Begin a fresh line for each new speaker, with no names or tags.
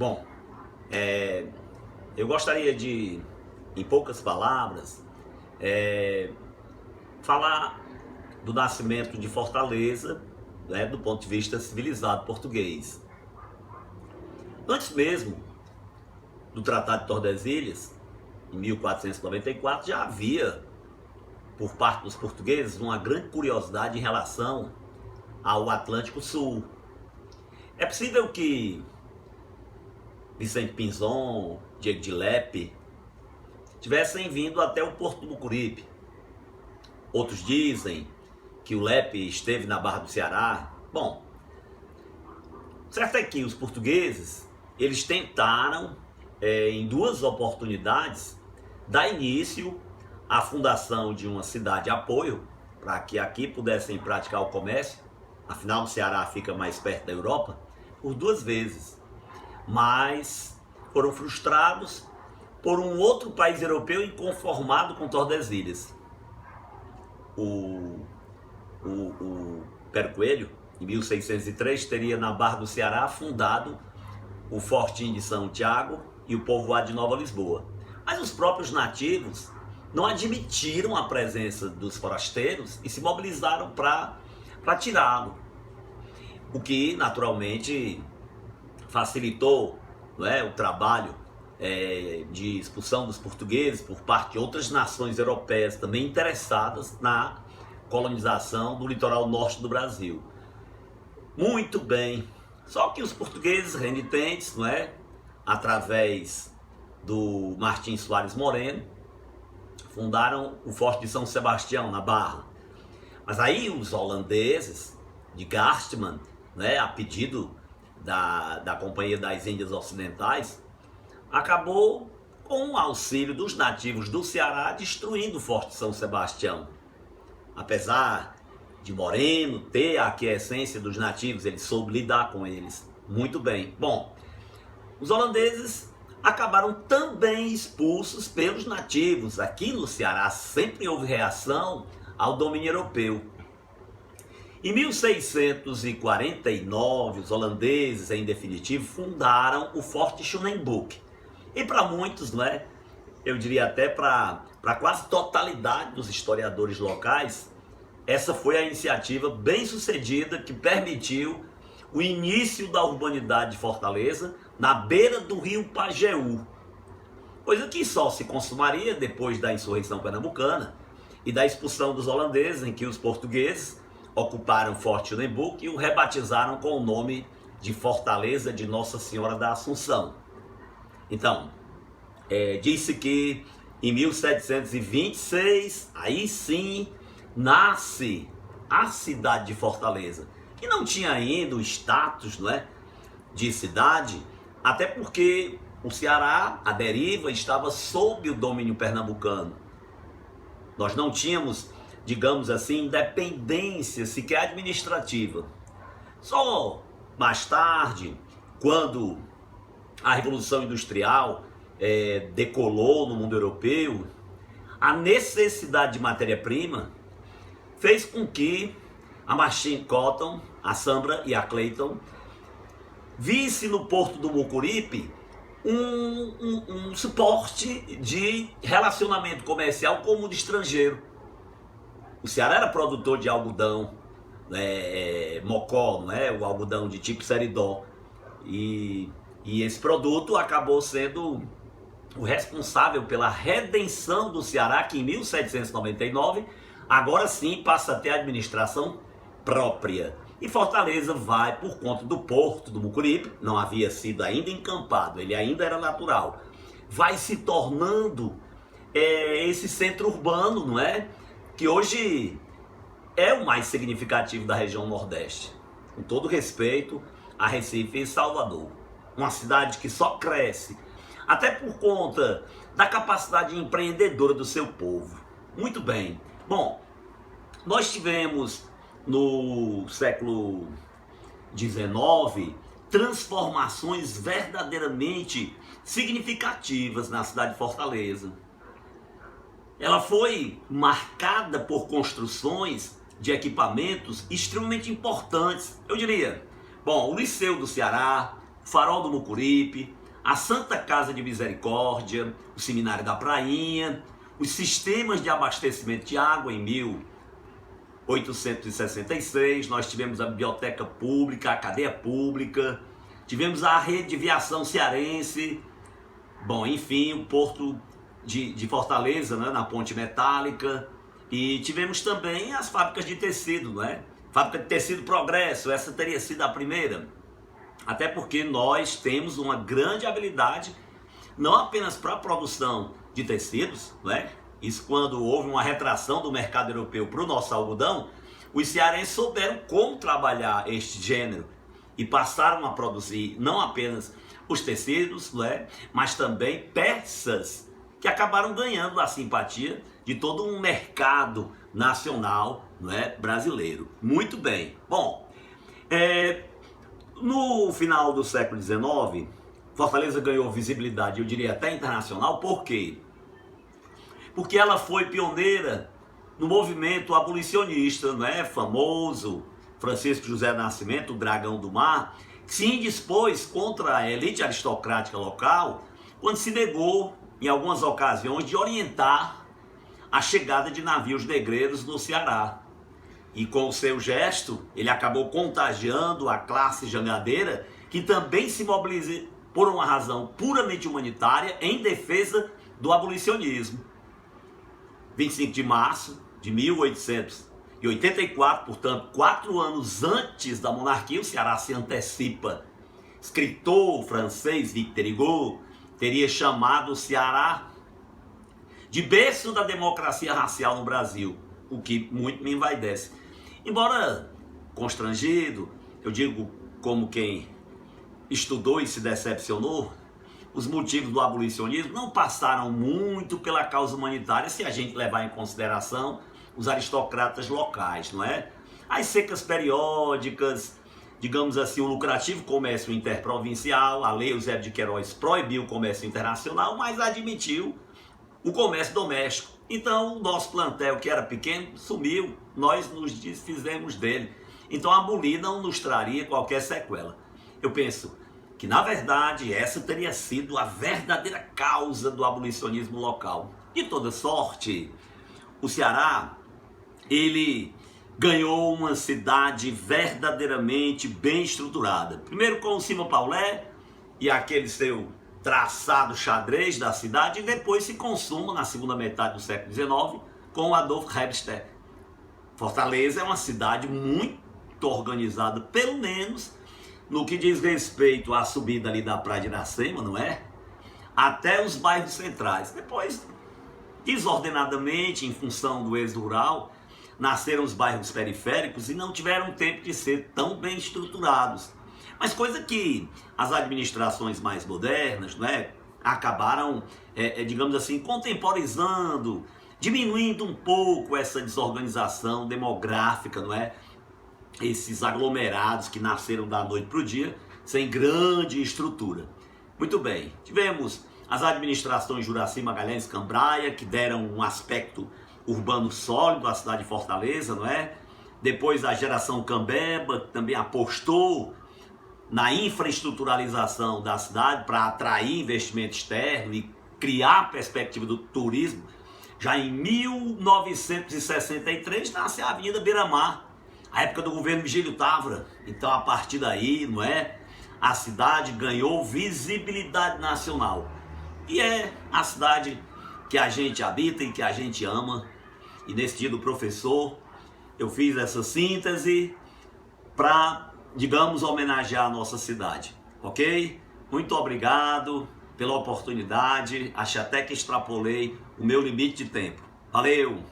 Bom, eu gostaria de, em poucas palavras, falar do nascimento de Fortaleza, né, do ponto de vista civilizado português. Antes mesmo do Tratado de Tordesilhas, em 1494, já havia, por parte dos portugueses, uma grande curiosidade em relação ao Atlântico Sul. É possível que Vicente Pinzon, Diego de Lepe, tivessem vindo até o Porto do Mucuripe. Outros dizem que o Lepe esteve na Barra do Ceará. Bom, certo é que os portugueses, eles tentaram, em duas oportunidades, dar início à fundação de uma cidade de apoio, para que aqui pudessem praticar o comércio. Afinal, o Ceará fica mais perto da Europa, por duas vezes. Mas foram frustrados por um outro país europeu inconformado com Tordesilhas. O Pero Coelho, em 1603, teria na Barra do Ceará fundado o Fortim de São Tiago e o povoado de Nova Lisboa. Mas os próprios nativos não admitiram a presença dos forasteiros e se mobilizaram para tirá-lo. O que, naturalmente, facilitou, não é, o trabalho de expulsão dos portugueses por parte de outras nações europeias também interessadas na colonização do litoral norte do Brasil. Muito bem, só que os portugueses renitentes, não é, através do Martim Soares Moreno, fundaram o Forte de São Sebastião, na Barra. Mas aí os holandeses, de Garstman, né, a pedido da Companhia das Índias Ocidentais, acabou, com o auxílio dos nativos do Ceará, destruindo o Forte de São Sebastião. Apesar de Moreno ter a aquiescência dos nativos, ele soube lidar com eles muito bem. Bom, os holandeses acabaram também expulsos pelos nativos. Aqui no Ceará sempre houve reação ao domínio europeu. Em 1649, os holandeses, em definitivo, fundaram o Forte Schoenenburg. E para muitos, não é? Eu diria até para quase totalidade dos historiadores locais, essa foi a iniciativa bem sucedida que permitiu o início da urbanidade de Fortaleza na beira do rio Pajeú, coisa que só se consumaria depois da insurreição pernambucana e da expulsão dos holandeses, em que os portugueses ocuparam Forte Schoenenburg e o rebatizaram com o nome de Fortaleza de Nossa Senhora da Assunção. Então, disse que em 1726, aí sim, nasce a cidade de Fortaleza, que não tinha ainda o status, não é, de cidade, até porque o Ceará, a deriva, estava sob o domínio pernambucano. Nós não tínhamos, digamos assim, independência sequer administrativa. Só mais tarde, quando a Revolução Industrial decolou no mundo europeu, a necessidade de matéria-prima fez com que a Machine Cotton, a Sambra e a Clayton visse no Porto do Mucuripe um suporte de relacionamento comercial com o mundo estrangeiro. O Ceará era produtor de algodão, mocó, não é? O algodão de tipo seridó. E esse produto acabou sendo o responsável pela redenção do Ceará, que em 1799, agora sim passa a ter administração própria. E Fortaleza vai, por conta do Porto do Mucuripe, não havia sido ainda encampado, ele ainda era natural, vai se tornando esse centro urbano, não é? Que hoje é o mais significativo da região Nordeste, com todo respeito a Recife e Salvador. Uma cidade que só cresce, até por conta da capacidade empreendedora do seu povo. Muito bem. Bom, nós tivemos no século XIX transformações verdadeiramente significativas na cidade de Fortaleza. Ela foi marcada por construções de equipamentos extremamente importantes, eu diria. Bom, o Liceu do Ceará o Farol do Mucuripe, a Santa Casa de Misericórdia, o Seminário da Prainha, os sistemas de abastecimento de água em 1866, nós tivemos a biblioteca pública, a cadeia pública, tivemos a rede de viação cearense, bom, enfim, o porto de Fortaleza, né, na Ponte Metálica, e tivemos também as fábricas de tecido, não é? Fábrica de tecido Progresso, essa teria sido a primeira, até porque nós temos uma grande habilidade, não apenas para a produção de tecidos, não é? Isso quando houve uma retração do mercado europeu para o nosso algodão, os cearenses souberam como trabalhar este gênero e passaram a produzir não apenas os tecidos, não é? Mas também peças que acabaram ganhando a simpatia de todo um mercado nacional, não é, brasileiro. Muito bem. Bom, no final do século XIX, Fortaleza ganhou visibilidade, eu diria até internacional. Por quê? Porque ela foi pioneira no movimento abolicionista, não é? Famoso Francisco José Nascimento, o Dragão do Mar, que se indispôs contra a elite aristocrática local quando se negou, em algumas ocasiões, de orientar a chegada de navios negreiros no Ceará. E com o seu gesto, ele acabou contagiando a classe jangadeira, que também se mobilizou por uma razão puramente humanitária em defesa do abolicionismo. 25 de março de 1884, portanto, 4 anos antes da monarquia, o Ceará se antecipa. Escritor francês Victor Hugo teria chamado o Ceará de berço da democracia racial no Brasil, o que muito me envaidece. Embora constrangido, eu digo como quem estudou e se decepcionou, os motivos do abolicionismo não passaram muito pela causa humanitária, se a gente levar em consideração os aristocratas locais, não é? As secas periódicas, digamos assim, o lucrativo comércio interprovincial, a lei Eusébio de Queiroz proibiu o comércio internacional, mas admitiu o comércio doméstico. Então o nosso plantel, que era pequeno, sumiu, nós nos desfizemos dele. Então abolir não nos traria qualquer sequela. Eu penso que, na verdade, essa teria sido a verdadeira causa do abolicionismo local. De toda sorte, o Ceará, ele ganhou uma cidade verdadeiramente bem estruturada. Primeiro com o Cima Paulé e aquele seu traçado xadrez da cidade, e depois se consuma na segunda metade do século XIX com o Adolfo Hebster. Fortaleza é uma cidade muito organizada, pelo menos no que diz respeito à subida ali da Praia de Iracema, não é? Até os bairros centrais. Depois, desordenadamente, em função do êxodo rural, nasceram os bairros periféricos e não tiveram tempo de ser tão bem estruturados. Mas coisa que as administrações mais modernas, não é, acabaram, digamos assim, contemporizando, diminuindo um pouco essa desorganização demográfica, não é? Esses aglomerados que nasceram da noite para o dia, sem grande estrutura. Muito bem, tivemos as administrações Juraci Magalhães Cambraia, que deram um aspecto urbano sólido à cidade de Fortaleza, não é? Depois a geração Cambeba, que também apostou na infraestruturalização da cidade para atrair investimento externo e criar a perspectiva do turismo. Já em 1963 nasce a Avenida Beira-Mar, a época do governo Vigílio Távora. Então, a partir daí, não é, a cidade ganhou visibilidade nacional. E é a cidade que a gente habita e que a gente ama. E nesse dia do professor, eu fiz essa síntese para, digamos, homenagear a nossa cidade. Ok? Muito obrigado pela oportunidade. Acho até que extrapolei o meu limite de tempo. Valeu!